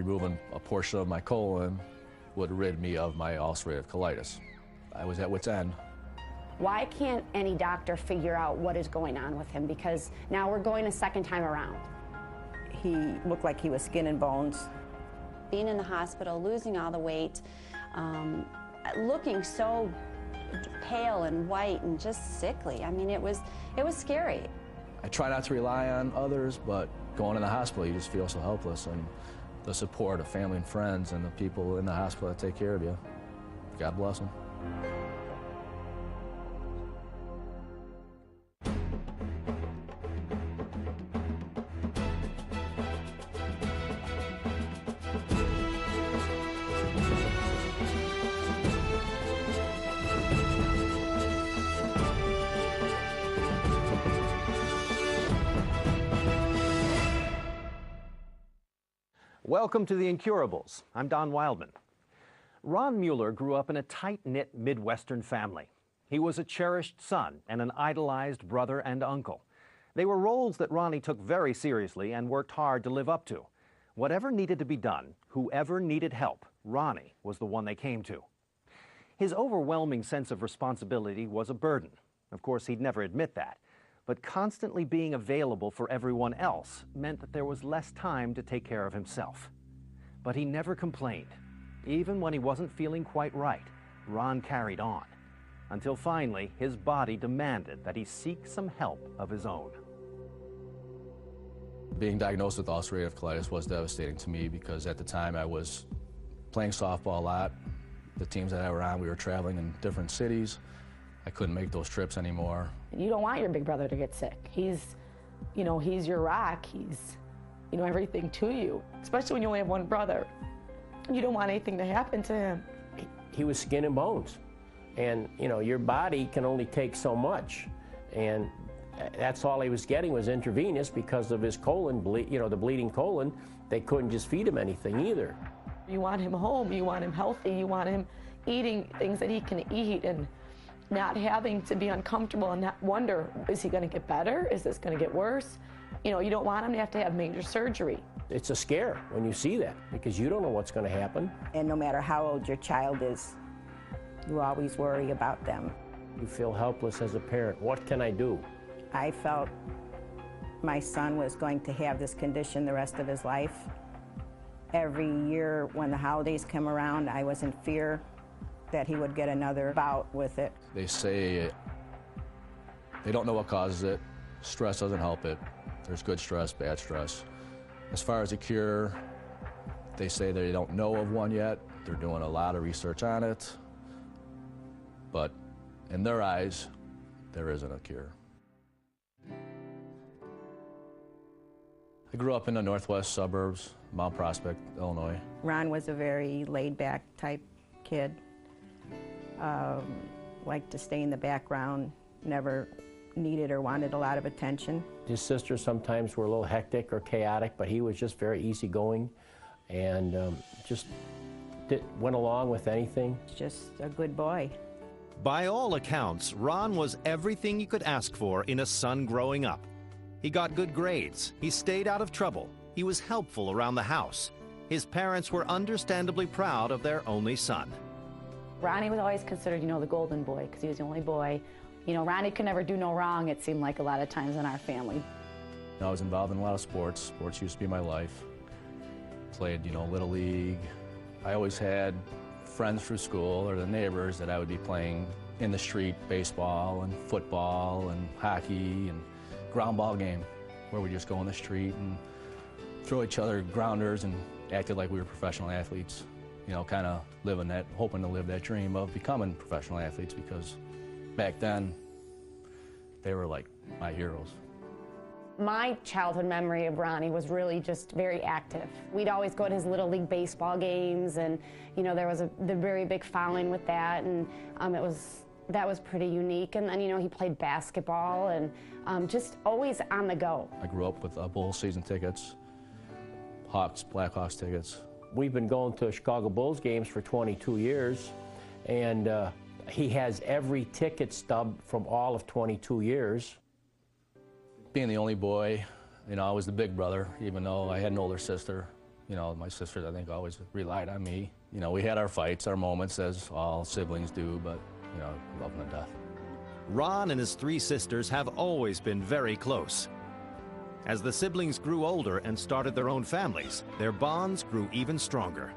Removing a portion of my colon would rid me of my ulcerative colitis. I was at wit's end. Why can't any doctor figure out what is going on with him? Because now we're going a second time around. He looked like he was skin and bones. Being in the hospital, losing all the weight, looking so pale and white and just sickly. I mean, it was scary. I try not to rely on others, but going in the hospital, you just feel so helpless. And the support of family and friends and the people in the hospital that take care of you, God bless them. Welcome to The Incurables. I'm Don Wildman. Ron Mueller grew up in a tight-knit Midwestern family. He was a cherished son and an idolized brother and uncle. They were roles that Ronnie took very seriously and worked hard to live up to. Whatever needed to be done, whoever needed help, Ronnie was the one they came to. His overwhelming sense of responsibility was a burden. Of course, he'd never admit that. But constantly being available for everyone else meant that there was less time to take care of himself. But he never complained. Even when he wasn't feeling quite right, Ron carried on. Until finally, his body demanded that he seek some help of his own. Being diagnosed with ulcerative colitis was devastating to me because at the time I was playing softball a lot. The teams that I were on, we were traveling in different cities. I couldn't make those trips anymore. You don't want your big brother to get sick. He's your rock. He's, everything to you, especially when you only have one brother. You don't want anything to happen to him. He was skin and bones. And, your body can only take so much. And that's all he was getting was intravenous because of his colon, the bleeding colon. They couldn't just feed him anything either. You want him home. You want him healthy. You want him eating things that he can eat and not having to be uncomfortable and not wonder, is he going to get better? Is this going to get worse? You don't want him to have major surgery. It's a scare when you see that because you don't know what's going to happen. And no matter how old your child is, you always worry about them. You feel helpless as a parent. What can I do? I felt my son was going to have this condition the rest of his life. Every year when the holidays come around, I was in fear that he would get another bout with it. They say they don't know what causes it. Stress doesn't help it. There's good stress, bad stress. As far as a cure, they say they don't know of one yet. They're doing a lot of research on it. But in their eyes, there isn't a cure. I grew up in the northwest suburbs, Mount Prospect, Illinois. Ron was a very laid-back type kid. Liked to stay in the background, never needed or wanted a lot of attention. His sisters sometimes were a little hectic or chaotic, but he was just very easygoing and went along with anything. Just a good boy. By all accounts, Ron was everything you could ask for in a son growing up. He got good grades, he stayed out of trouble, he was helpful around the house. His parents were understandably proud of their only son. Ronnie was always considered, the golden boy, because he was the only boy. Ronnie could never do no wrong, it seemed like a lot of times in our family. I was involved in a lot of sports. Sports used to be my life. Played, Little League. I always had friends through school or the neighbors that I would be playing in the street, baseball and football and hockey and ground ball game, where we just go in the street and throw each other grounders and acted like we were professional athletes. Kind of hoping to live that dream of becoming professional athletes because back then, they were like my heroes. My childhood memory of Ronnie was really just very active. We'd always go to his Little League baseball games and, there was the very big following with that and that was pretty unique. And then, he played basketball and just always on the go. I grew up with Bulls season tickets, Blackhawks tickets. We've been going to Chicago Bulls games for 22 years, and he has every ticket stub from all of 22 years. Being the only boy, I was the big brother, even though I had an older sister. You know, my sisters, I think, always relied on me. You know, we had our fights, our moments, as all siblings do, but, you know, love them to death. Ron and his 3 sisters have always been very close. As the siblings grew older and started their own families, their bonds grew even stronger.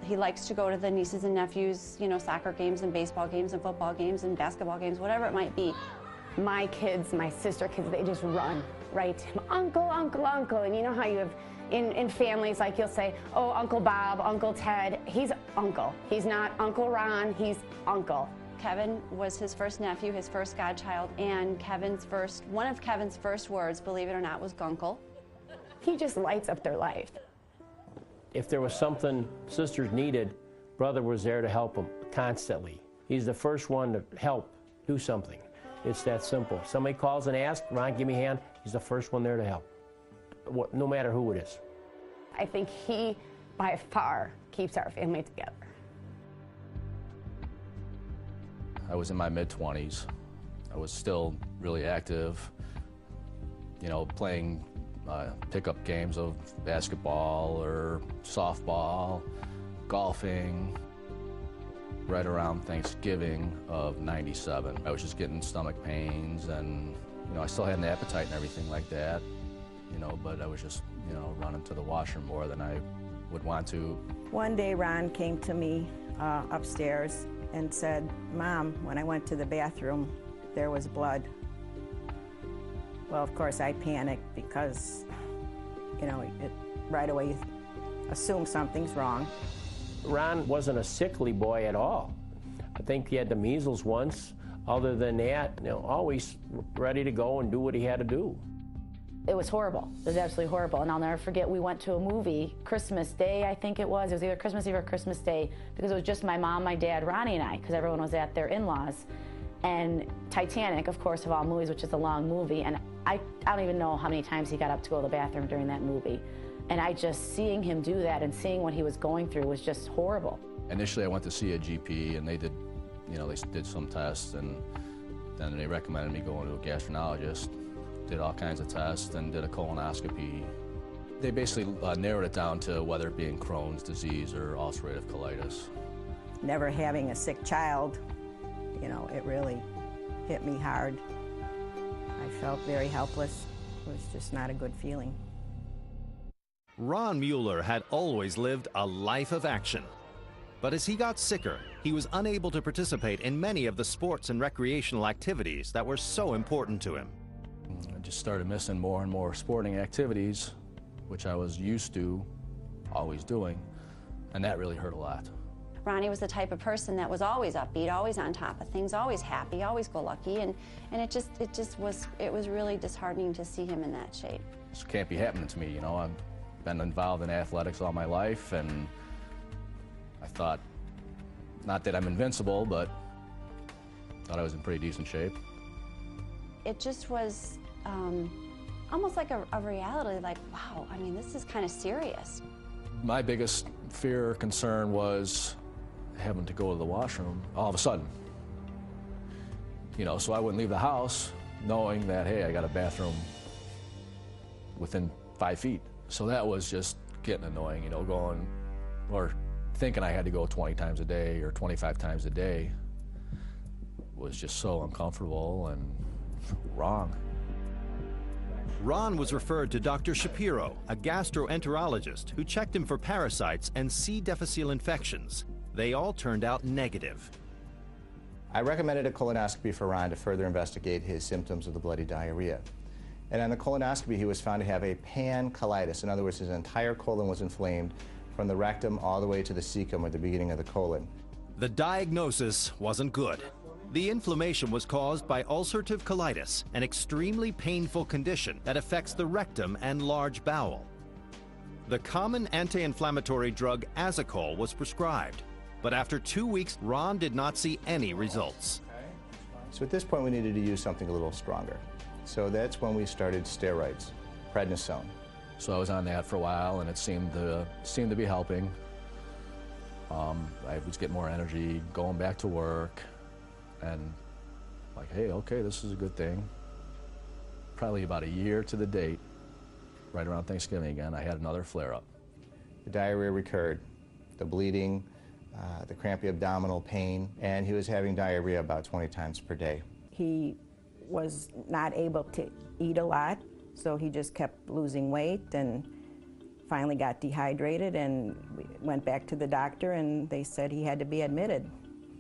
He likes to go to the nieces and nephews, you know, soccer games and baseball games and football games and basketball games, whatever it might be. My kids, my sister kids, they just run right to him. Uncle, uncle, uncle. And you know how you have in families, like you'll say, oh, Uncle Bob, Uncle Ted. He's uncle. He's not Uncle Ron, he's uncle. Kevin was his first nephew, his first godchild, and one of Kevin's first words, believe it or not, was gunkle. He just lights up their life. If there was something sisters needed, brother was there to help them constantly. He's the first one to help do something. It's that simple. Somebody calls and asks, Ron, give me a hand. He's the first one there to help, no matter who it is. I think he, by far, keeps our family together. I was in my mid-20s. I was still really active, you know, playing pickup games of basketball or softball, golfing. Right around Thanksgiving of '97, I was just getting stomach pains, and, you know, I still had an appetite and everything like that, you know, but I was just, you know, running to the washroom more than I would want to. One day Ron came to me upstairs and said, Mom, when I went to the bathroom, there was blood. Well, of course, I panicked because, you know, right away you assume something's wrong. Ron wasn't a sickly boy at all. I think he had the measles once. Other than that, you know, always ready to go and do what he had to do. It was horrible. It was absolutely horrible. And I'll never forget, we went to a movie, Christmas Day, I think it was. It was either Christmas Eve or Christmas Day, because it was just my mom, my dad, Ronnie, and I, because everyone was at their in-laws. And Titanic, of course, of all movies, which is a long movie, and I don't even know how many times he got up to go to the bathroom during that movie. And I just, seeing him do that and seeing what he was going through was just horrible. Initially, I went to see a GP, and they did, you know, they did some tests, and then they recommended me going to a gastroenterologist, did all kinds of tests, and did a colonoscopy. They basically narrowed it down to whether it being Crohn's disease or ulcerative colitis. Never having a sick child, you know, it really hit me hard. I felt very helpless. It was just not a good feeling. Ron Mueller had always lived a life of action. But as he got sicker, he was unable to participate in many of the sports and recreational activities that were so important to him. I just started missing more and more sporting activities, which I was used to always doing, and that really hurt a lot. Ronnie was the type of person that was always upbeat, always on top of things, always happy, always go lucky, and it was really disheartening to see him in that shape. This can't be happening to me, you know. I've been involved in athletics all my life, and I thought, not that I'm invincible, but thought I was in pretty decent shape. It just was almost like a reality, like, wow, I mean, this is kind of serious. My biggest fear or concern was having to go to the washroom all of a sudden. You know, so I wouldn't leave the house knowing that, hey, I got a bathroom within 5 feet. So that was just getting annoying, you know, going, or thinking I had to go 20 times a day or 25 times a day was just so uncomfortable and wrong. Ron was referred to Dr. Shapiro, a gastroenterologist who checked him for parasites and C. difficile infections. They all turned out negative. I recommended a colonoscopy for Ron to further investigate his symptoms of the bloody diarrhea. And on the colonoscopy, he was found to have a pancolitis. In other words, his entire colon was inflamed from the rectum all the way to the cecum, or the beginning of the colon. The diagnosis wasn't good. The inflammation was caused by ulcerative colitis, an extremely painful condition that affects the rectum and large bowel. The common anti-inflammatory drug Azicol was prescribed, but after 2 weeks, Ron did not see any results. So at this point, we needed to use something a little stronger. So that's when we started steroids, prednisone. So I was on that for a while, and it seemed to be helping. I was getting more energy, going back to work, and like, hey, okay, this is a good thing. Probably about a year to the date, right around Thanksgiving again, I had another flare-up. the diarrhea recurred, the bleeding, the crampy abdominal pain, and he was having diarrhea about 20 times per day. He was not able to eat a lot, so he just kept losing weight and finally got dehydrated, and we went back to the doctor and they said he had to be admitted.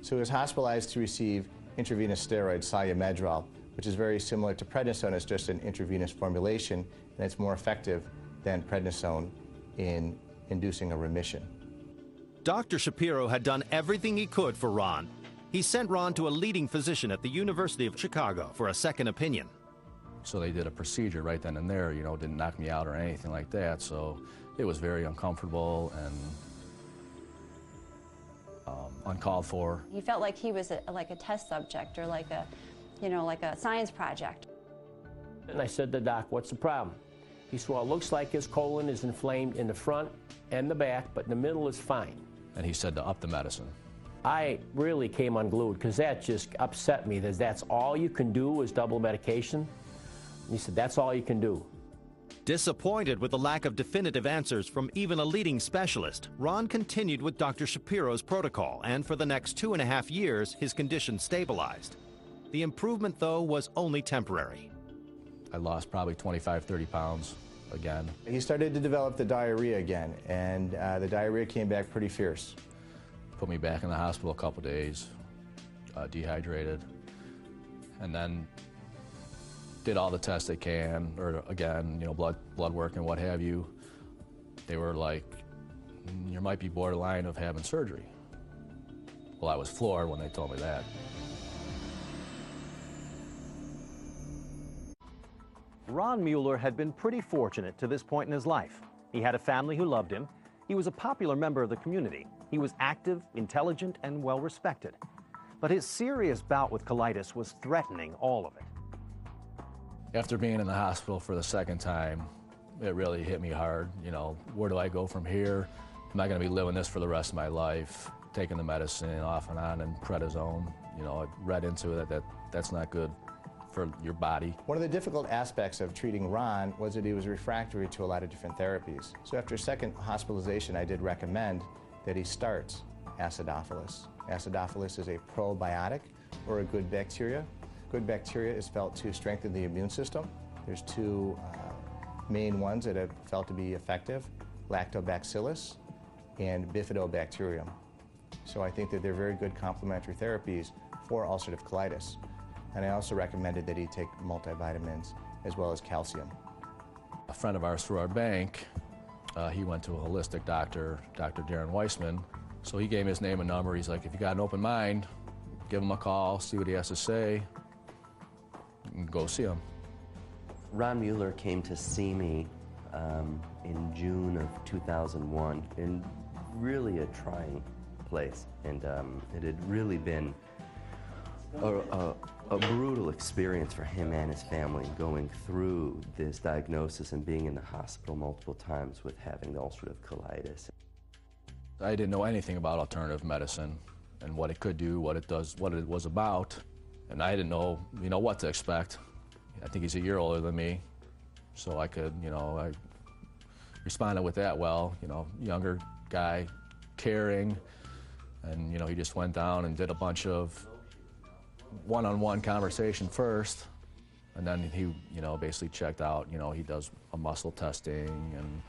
So he was hospitalized to receive intravenous steroid Solumedrol, which is very similar to prednisone. It's just an intravenous formulation, and it's more effective than prednisone in inducing a remission. Dr. Shapiro had done everything he could for Ron. He sent Ron to a leading physician at the University of Chicago for a second opinion. So they did a procedure right then and there, you know, didn't knock me out or anything like that. So it was very uncomfortable and uncalled for. He felt like he was like a test subject or like a, you know, like a science project. And I said to the doc, what's the problem? He said, well, it looks like his colon is inflamed in the front and the back, but in the middle is fine. And he said to up the medicine. I really came unglued because that just upset me, that that's all you can do is double medication. He said, that's all you can do. Disappointed with the lack of definitive answers from even a leading specialist, Ron continued with Dr. Shapiro's protocol, and for the next 2.5 years, his condition stabilized. The improvement, though, was only temporary. I lost probably 25, 30 pounds again. He started to develop the diarrhea again, and the diarrhea came back pretty fierce. Put me back in the hospital a couple days, dehydrated, and then did all the tests they can, or again, you know, blood work and what have you. They were like, you might be borderline of having surgery. Well, I was floored when they told me that. Ron Mueller had been pretty fortunate to this point in his life. He had a family who loved him. He was a popular member of the community. He was active, intelligent, and well-respected. But his serious bout with colitis was threatening all of it. After being in the hospital for the second time, it really hit me hard. You know, where do I go from here? Am I going to be living this for the rest of my life? Taking the medicine off and on and prednisone. You know, I read into it that that's not good for your body. One of the difficult aspects of treating Ron was that he was refractory to a lot of different therapies. So after a second hospitalization, I did recommend that he starts acidophilus. Acidophilus is a probiotic, or a good bacteria. Good bacteria is felt to strengthen the immune system. There's two main ones that have felt to be effective: lactobacillus and bifidobacterium. So I think that they're very good complementary therapies for ulcerative colitis. And I also recommended that he take multivitamins as well as calcium. A friend of ours through our bank, he went to a holistic doctor, Dr. Darren Weissman. So he gave me his name and number. He's like, if you got an open mind, give him a call, see what he has to say, and go see him. Ron Mueller came to see me in June of 2001 in really a trying place. And it had really been a brutal experience for him and his family, going through this diagnosis and being in the hospital multiple times with having the ulcerative colitis. I didn't know anything about alternative medicine and what it could do, what it does, what it was about, and I didn't know, you know, what to expect. I think he's a year older than me, so I could, you know, I responded with that well, you know, younger guy, caring, and, you know, he just went down and did a bunch of one-on-one conversation first, and then he, you know, basically checked out. You know, he does a muscle testing and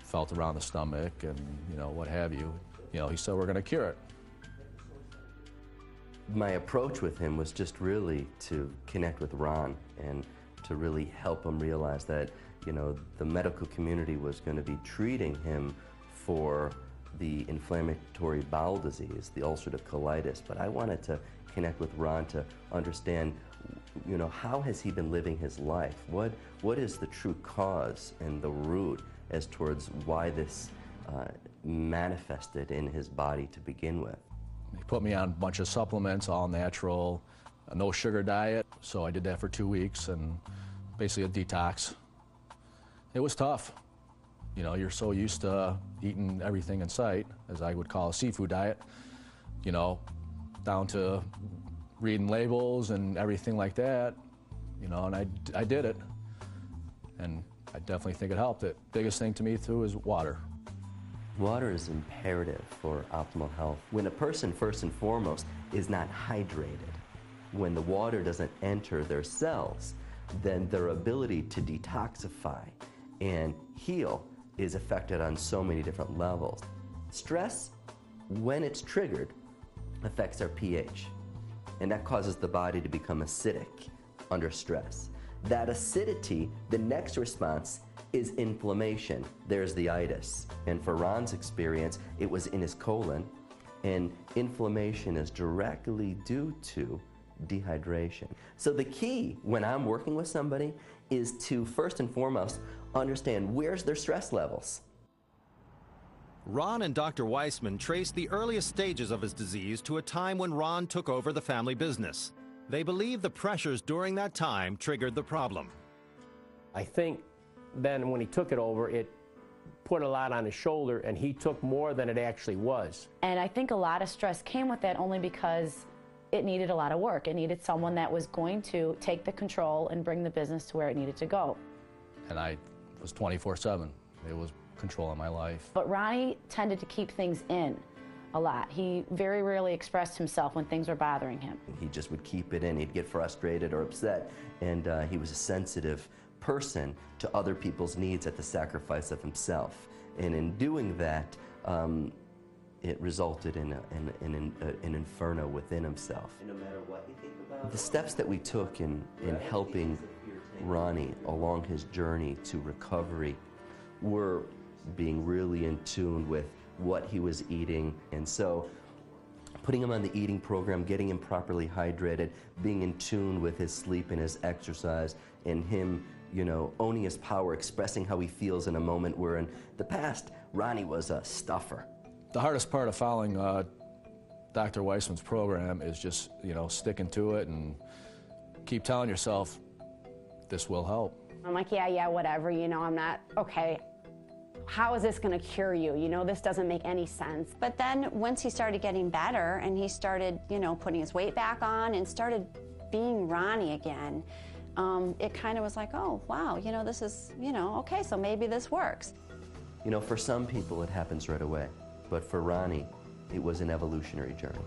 felt around the stomach and, you know, what have you. You know, he said, we're going to cure it. My approach with him was just really to connect with Ron and to really help him realize that, you know, the medical community was going to be treating him for the inflammatory bowel disease, the ulcerative colitis, but I wanted to connect with Ron to understand, you know, how has he been living his life? What is the true cause and the root as towards why this manifested in his body to begin with? He put me on a bunch of supplements, all natural, a no sugar diet. So I did that for 2 weeks and basically a detox. It was tough. You know, you're so used to eating everything in sight, as I would call a seafood diet, you know, down to reading labels and everything like that, you know, and I did it. And I definitely think it helped. The biggest thing to me, too, is water. Water is imperative for optimal health. When a person, first and foremost, is not hydrated, when the water doesn't enter their cells, then their ability to detoxify and heal is affected on so many different levels. Stress, when it's triggered, affects our pH, and that causes the body to become acidic under stress. That acidity, the next response is inflammation. There's the itis. And for Ron's experience, it was in his colon, and inflammation is directly due to dehydration. So the key when I'm working with somebody is to first and foremost understand where's their stress levels. Ron and Dr. Weissman traced the earliest stages of his disease to a time when Ron took over the family business. They believe the pressures during that time triggered the problem. I think then when he took it over, it put a lot on his shoulder, and he took more than it actually was. And I think a lot of stress came with that only because it needed a lot of work. It needed someone that was going to take the control and bring the business to where it needed to go. And I was 24/7. It was controlling my life. But Ronnie tended to keep things in a lot. He very rarely expressed himself when things were bothering him. He just would keep it in. He'd get frustrated or upset, and he was a sensitive person to other people's needs at the sacrifice of himself. And in doing that, it resulted in an inferno within himself. No matter what you think about the steps that we took in helping Ronnie along his journey to recovery were being really in tune with what he was eating. And so putting him on the eating program, getting him properly hydrated, being in tune with his sleep and his exercise, and him, you know, owning his power, expressing how he feels in a moment where in the past, Ronnie was a stuffer. The hardest part of following Dr. Weissman's program is just, you know, sticking to it and keep telling yourself, this will help. I'm like, yeah, whatever, you know, I'm not, okay, how is this going to cure you? You know, this doesn't make any sense. But then once he started getting better and he started, you know, putting his weight back on and started being Ronnie again, it kind of was like, oh, wow, you know, this is, you know, okay, so maybe this works. You know, for some people it happens right away, but for Ronnie, it was an evolutionary journey.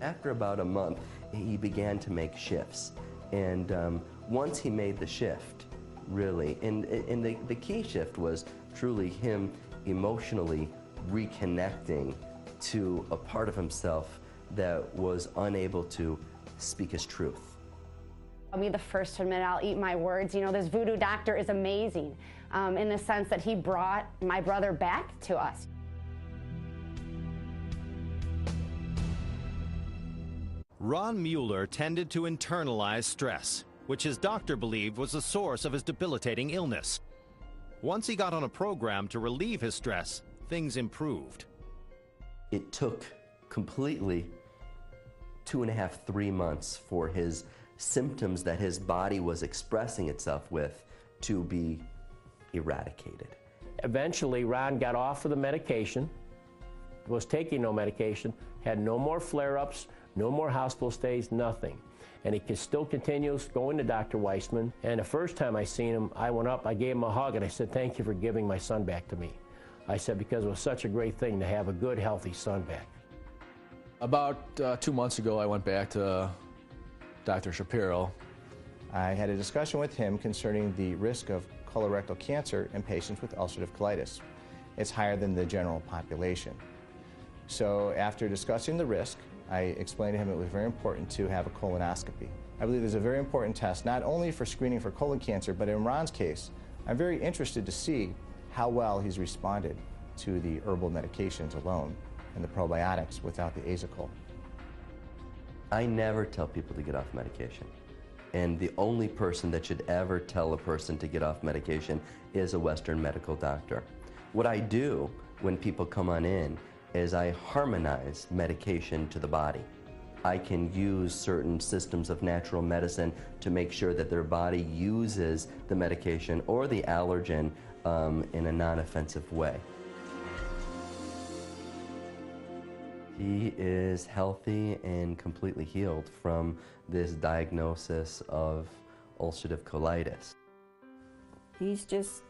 After about a month, he began to make shifts. And once he made the shift, really, and the key shift was truly him emotionally reconnecting to a part of himself that was unable to speak his truth. I'll be the first to admit I'll eat my words. You know, this voodoo doctor is amazing in the sense that he brought my brother back to us. Ron Mueller tended to internalize stress, which his doctor believed was the source of his debilitating illness. Once he got on a program to relieve his stress, things improved. It took completely 2.5, 3 months for his symptoms that his body was expressing itself with to be eradicated. Eventually, Ron got off of the medication, was taking no medication, had no more flare-ups, no more hospital stays, nothing. And he still continues going to Dr. Weissman. And the first time I seen him, I went up, I gave him a hug, and I said, thank you for giving my son back to me. I said, because it was such a great thing to have a good, healthy son back. About 2 months ago, I went back to Dr. Shapiro. I had a discussion with him concerning the risk of colorectal cancer in patients with ulcerative colitis. It's higher than the general population. So after discussing the risk, I explained to him it was very important to have a colonoscopy. I believe there's a very important test, not only for screening for colon cancer, but in Ron's case, I'm very interested to see how well he's responded to the herbal medications alone and the probiotics without the azacol. I never tell people to get off medication. And the only person that should ever tell a person to get off medication is a Western medical doctor. What I do when people come on in is I harmonize medication to the body. I can use certain systems of natural medicine to make sure that their body uses the medication or the allergen in a non-offensive way. He is healthy and completely healed from this diagnosis of ulcerative colitis. He's just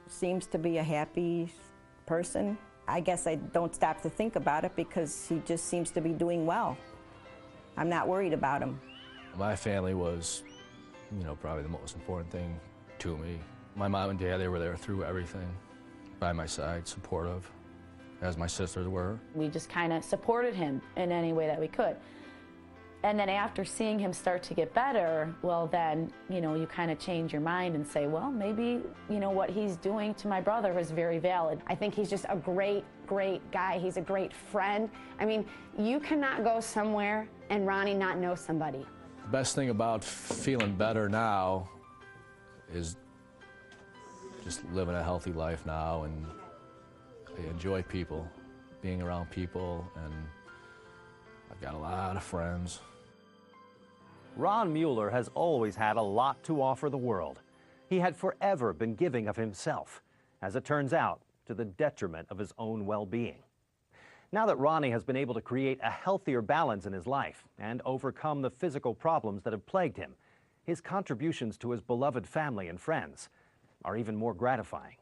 seems to be a happy, person. I guess I don't stop to think about it because he just seems to be doing well. I'm not worried about him. My family was, you know, probably the most important thing to me. My mom and dad, they were there through everything, by my side, supportive, as my sisters were. We just kind of supported him in any way that we could. And then after seeing him start to get better, well then, you know, you kind of change your mind and say, well, maybe, you know, what he's doing to my brother is very valid. I think he's just a great, great guy. He's a great friend. I mean, you cannot go somewhere and Ronnie not know somebody. The best thing about feeling better now is just living a healthy life now, and I enjoy people, being around people, and I've got a lot of friends. Ron Mueller has always had a lot to offer the world. He had forever been giving of himself, as it turns out, to the detriment of his own well-being. Now that Ronnie has been able to create a healthier balance in his life and overcome the physical problems that have plagued him, his contributions to his beloved family and friends are even more gratifying.